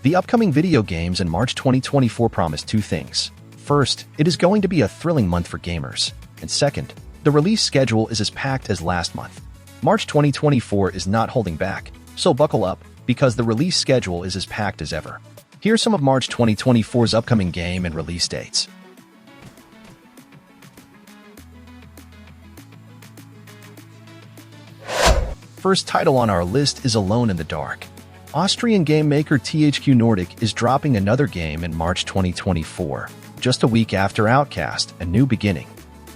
The upcoming video games in March 2024 promise two things. First, it is going to be a thrilling month for gamers. And second, the release schedule is as packed as last month. March 2024 is not holding back, so buckle up, because the release schedule is as packed as ever. Here's some of March 2024's upcoming game and release dates. First title on our list is Alone in the Dark. Austrian game maker THQ Nordic is dropping another game in March 2024, just a week after Outcast: A New Beginning.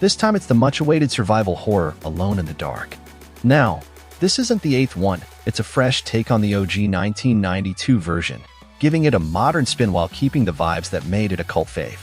This time it's the much-awaited survival horror Alone in the Dark. Now, this isn't the eighth one, it's a fresh take on the OG 1992 version, giving it a modern spin while keeping the vibes that made it a cult fave.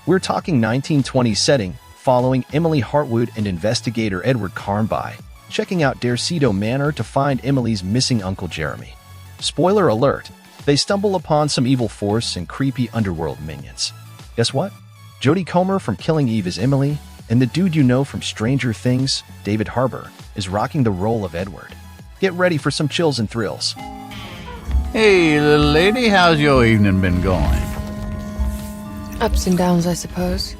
We're talking 1920s setting, following Emily Hartwood and investigator Edward Carnby, checking out Dercedo Manor to find Emily's missing Uncle Jeremy. Spoiler alert, they stumble upon some evil force and creepy underworld minions. Guess what? Jodie Comer from Killing Eve is Emily, and the dude you know from Stranger Things, David Harbour, is rocking the role of Edward. Get ready for some chills and thrills. Hey, little lady, how's your evening been going? Ups and downs, I suppose.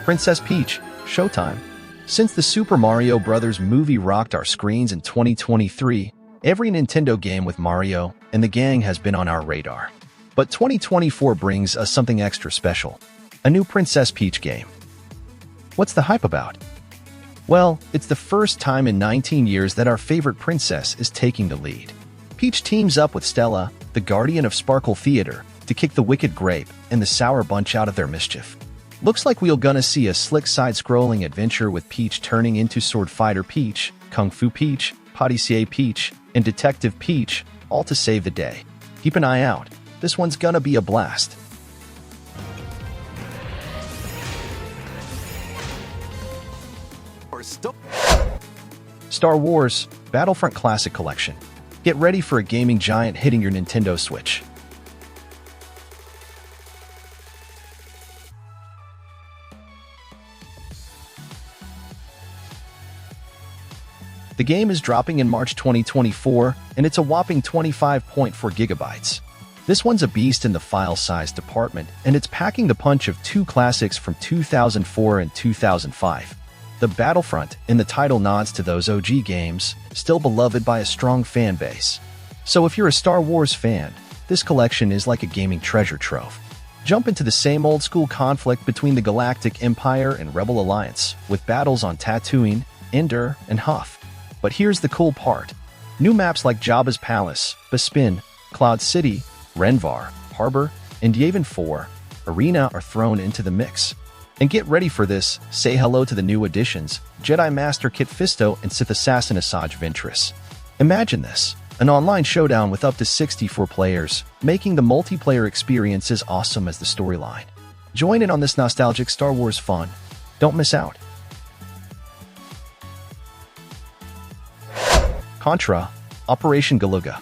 Princess Peach, Showtime. Since the Super Mario Bros. Movie rocked our screens in 2023, every Nintendo game with Mario and the gang has been on our radar. But 2024 brings us something extra special. A new Princess Peach game. What's the hype about? Well, it's the first time in 19 years that our favorite princess is taking the lead. Peach teams up with Stella, the guardian of Sparkle Theater, to kick the Wicked Grape and the Sour Bunch out of their mischief. Looks like we're gonna see a slick side-scrolling adventure with Peach turning into Sword Fighter Peach, Kung Fu Peach, Patissier Peach, and Detective Peach, all to save the day. Keep an eye out. This one's gonna be a blast. Star Wars Battlefront Classic Collection. Get ready for a gaming giant hitting your Nintendo Switch. The game is dropping in March 2024, and it's a whopping 25.4 gigabytes. This one's a beast in the file size department, and it's packing the punch of two classics from 2004 and 2005. The Battlefront in the title nods to those OG games, still beloved by a strong fan base. So if you're a Star Wars fan, this collection is like a gaming treasure trove. Jump into the same old-school conflict between the Galactic Empire and Rebel Alliance, with battles on Tatooine, Endor, and Hoth. But here's the cool part. New maps like Jabba's Palace, Bespin, Cloud City, Renvar, Harbor, and Yavin 4 Arena are thrown into the mix. And get ready for this, say hello to the new additions, Jedi Master Kit Fisto and Sith Assassin Asajj Ventress. Imagine this, an online showdown with up to 64 players, making the multiplayer experience as awesome as the storyline. Join in on this nostalgic Star Wars fun. Don't miss out. Contra, Operation Galuga.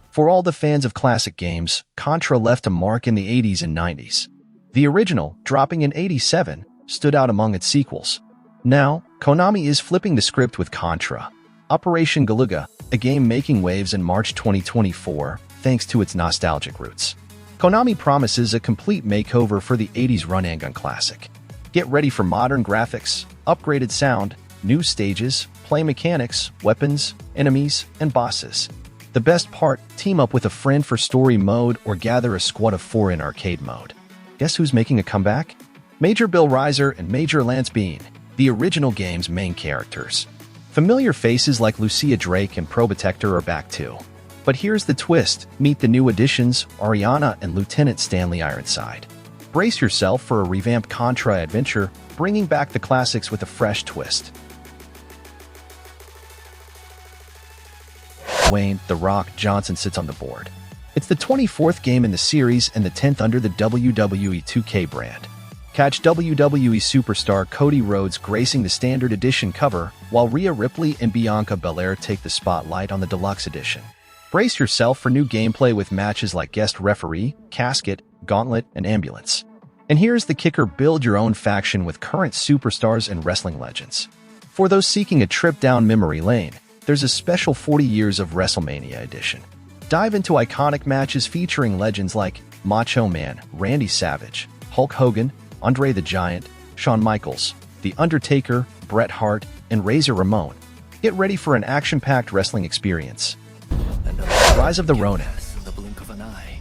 For all the fans of classic games, Contra left a mark in the 80s and 90s. The original, dropping in '87, stood out among its sequels. Now, Konami is flipping the script with Contra, Operation Galuga, a game making waves in March 2024 thanks to its nostalgic roots. Konami promises a complete makeover for the 80s run-and-gun classic. Get ready for modern graphics, upgraded sound, new stages, play mechanics, weapons, enemies, and bosses. The best part, team up with a friend for story mode or gather a squad of 4 in arcade mode. Guess who's making a comeback? Major Bill Riser and Major Lance Bean, the original game's main characters. Familiar faces like Lucia Drake and Probotector are back too. But here's the twist, meet the new additions, Ariana and Lieutenant Stanley Ironside. Brace yourself for a revamped Contra adventure, bringing back the classics with a fresh twist. Dwayne "The Rock" Johnson sits on the board. It's the 24th game in the series and the 10th under the WWE 2K brand. Catch WWE superstar Cody Rhodes gracing the Standard Edition cover, while Rhea Ripley and Bianca Belair take the spotlight on the Deluxe Edition. Brace yourself for new gameplay with matches like Guest Referee, Casket, Gauntlet, and Ambulance. And here's the kicker: build your own faction with current superstars and wrestling legends. For those seeking a trip down memory lane, there's a special 40 Years of WrestleMania edition. Dive into iconic matches featuring legends like Macho Man, Randy Savage, Hulk Hogan, Andre the Giant, Shawn Michaels, The Undertaker, Bret Hart, and Razor Ramon. Get ready for an action-packed wrestling experience. Rise of the Ronin. The blink of an eye.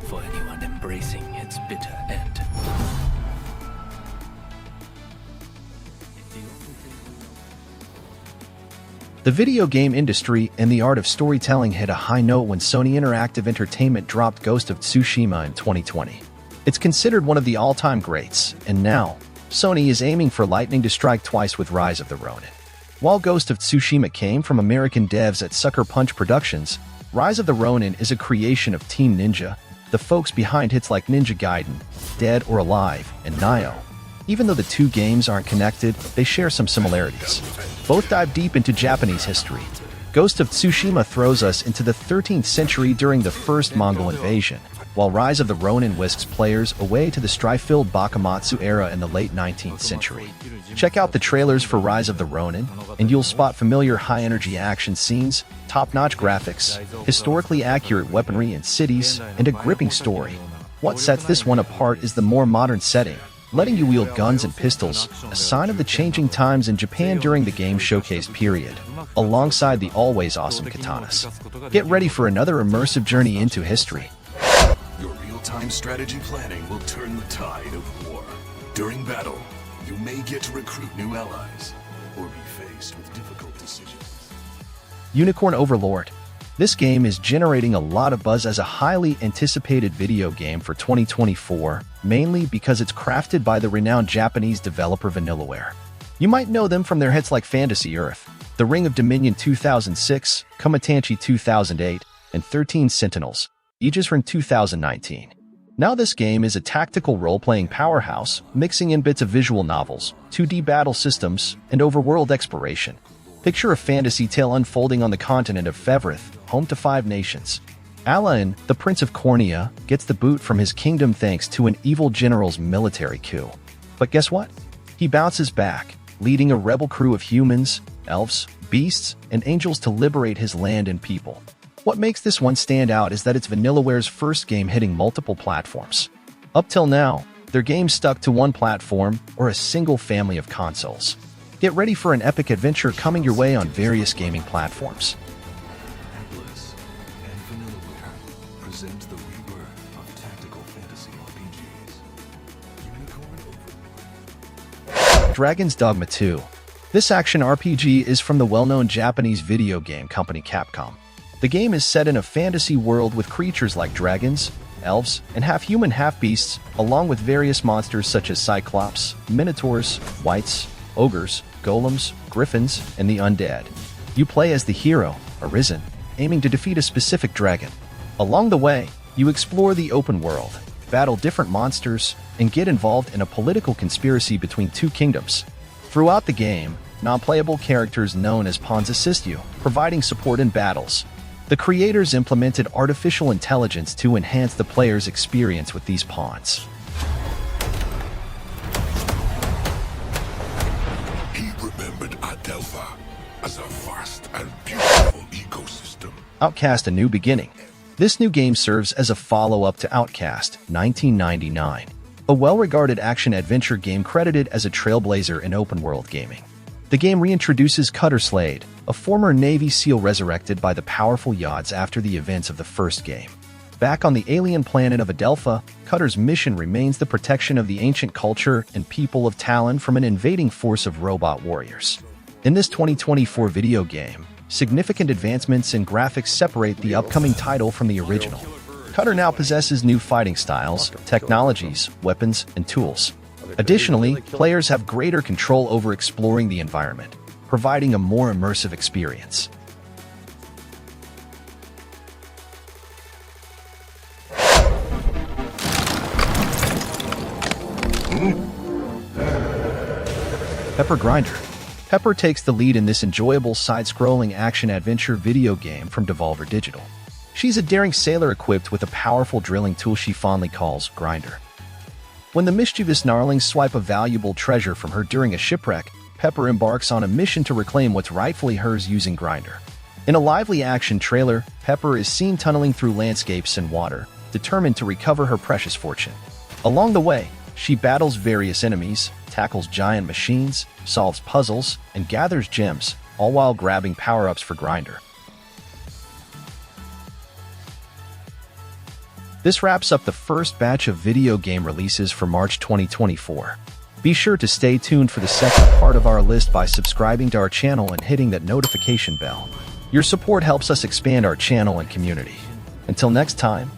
For anyone embracing its bitter end. The video game industry and the art of storytelling hit a high note when Sony Interactive Entertainment dropped Ghost of Tsushima in 2020. It's considered one of the all-time greats, and now, Sony is aiming for lightning to strike twice with Rise of the Ronin. While Ghost of Tsushima came from American devs at Sucker Punch Productions, Rise of the Ronin is a creation of Team Ninja, the folks behind hits like Ninja Gaiden, Dead or Alive, and Nioh. Even though the two games aren't connected, they share some similarities. Both dive deep into Japanese history. Ghost of Tsushima throws us into the 13th century during the first Mongol invasion, while Rise of the Ronin whisks players away to the strife-filled Bakumatsu era in the late 19th century. Check out the trailers for Rise of the Ronin, and you'll spot familiar high-energy action scenes, top-notch graphics, historically accurate weaponry and cities, and a gripping story. What sets this one apart is the more modern setting, letting you wield guns and pistols, a sign of the changing times in Japan during the game's showcase period, alongside the always awesome katanas. Get ready for another immersive journey into history. Your real-time strategy planning will turn the tide of war. During battle, you may get to recruit new allies, or be faced with difficult decisions. Unicorn Overlord. This game is generating a lot of buzz as a highly anticipated video game for 2024, mainly because it's crafted by the renowned Japanese developer Vanillaware. You might know them from their hits like Fantasy Earth, The Ring of Dominion 2006, Komatanchi 2008, and 13 Sentinels, Aegis Ring 2019. Now this game is a tactical role-playing powerhouse, mixing in bits of visual novels, 2D battle systems, and overworld exploration. Picture a fantasy tale unfolding on the continent of Fevrith, home to 5 nations. Alain, the Prince of Cornea, gets the boot from his kingdom thanks to an evil general's military coup. But guess what? He bounces back, leading a rebel crew of humans, elves, beasts, and angels to liberate his land and people. What makes this one stand out is that it's Vanillaware's first game hitting multiple platforms. Up till now, their games stuck to one platform or a single family of consoles. Get ready for an epic adventure coming your way on various gaming platforms. Atlas and Vanillaware present the rebirth of tactical fantasy RPGs. Unicorn Overlord. Dragon's Dogma 2. This action RPG is from the well-known Japanese video game company Capcom. The game is set in a fantasy world with creatures like dragons, elves, and half-human half-beasts, along with various monsters such as cyclops, minotaurs, wights, ogres, golems, griffins, and the undead. You play as the hero, Arisen, aiming to defeat a specific dragon. Along the way, you explore the open world, battle different monsters, and get involved in a political conspiracy between two kingdoms. Throughout the game, non-playable characters known as pawns assist you, providing support in battles. The creators implemented artificial intelligence to enhance the player's experience with these pawns. He remembered Adelpha as a vast and beautiful ecosystem. Outcast: A New Beginning. This new game serves as a follow-up to Outcast 1999, a well-regarded action-adventure game credited as a trailblazer in open-world gaming. The game reintroduces Cutter Slade, a former Navy SEAL resurrected by the powerful Yods after the events of the first game. Back on the alien planet of Adelpha, Cutter's mission remains the protection of the ancient culture and people of Talon from an invading force of robot warriors. In this 2024 video game, significant advancements in graphics separate the upcoming title from the original. Cutter now possesses new fighting styles, technologies, weapons, and tools. Additionally, players have greater control over exploring the environment, providing a more immersive experience. Pepper Grinder. Pepper takes the lead in this enjoyable side-scrolling action-adventure video game from Devolver Digital. She's a daring sailor equipped with a powerful drilling tool she fondly calls Grinder. When the mischievous gnarlings swipe a valuable treasure from her during a shipwreck, Pepper embarks on a mission to reclaim what's rightfully hers using Grinder. In a lively action trailer, Pepper is seen tunneling through landscapes and water, determined to recover her precious fortune. Along the way, she battles various enemies, tackles giant machines, solves puzzles, and gathers gems, all while grabbing power-ups for Grinder. This wraps up the first batch of video game releases for March 2024. Be sure to stay tuned for the second part of our list by subscribing to our channel and hitting that notification bell. Your support helps us expand our channel and community. Until next time,